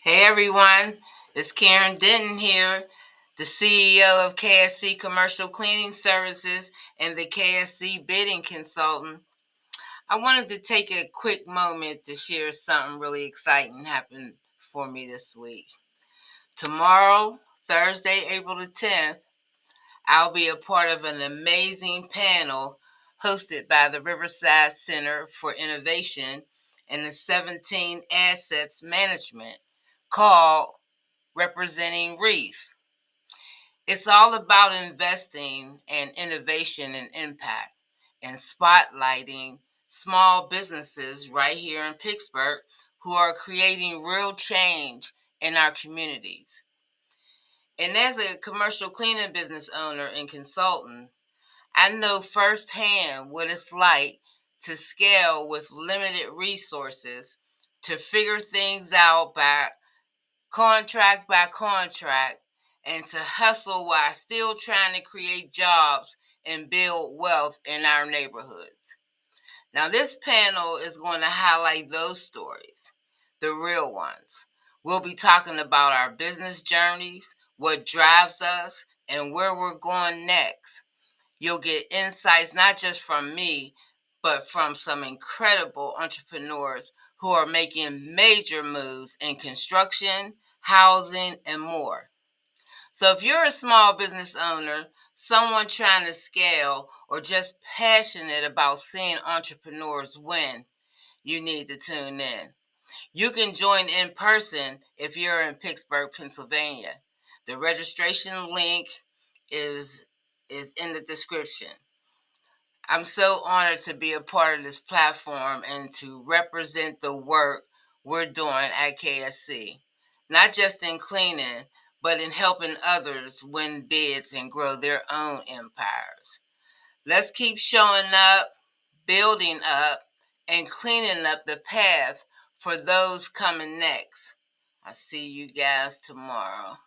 Hey everyone, it's Karen Denton here, the CEO of KSC Commercial Cleaning Services and the KSC Bidding Consultant. I wanted to take a quick moment to share something really exciting happened for me this week. Tomorrow, Thursday, April the 10th, I'll be a part of an amazing panel hosted by the Riverside Center for Innovation and the 17 Assets Management called Representing REEF. It's all about investing and innovation and impact and spotlighting small businesses right here in Pittsburgh who are creating real change in our communities. And as a commercial cleaning business owner and consultant, I know firsthand what it's like to scale with limited resources, to figure things out by contract, and to hustle while still trying to create jobs and build wealth in our neighborhoods. Now, this panel is going to highlight those stories, the real ones. We'll be talking about our business journeys, what drives us, and where we're going next. You'll get insights not just from me, but from some incredible entrepreneurs who are making major moves in construction, housing, and more. So if you're a small business owner, someone trying to scale, or just passionate about seeing entrepreneurs win, you need to tune in. You can join in person if you're in Pittsburgh, Pennsylvania. The registration link is in the description. I'm so honored to be a part of this platform and to represent the work we're doing at KSC, not just in cleaning, but in helping others win bids and grow their own empires. Let's keep showing up, building up, and cleaning up the path for those coming next. I'll see you guys tomorrow.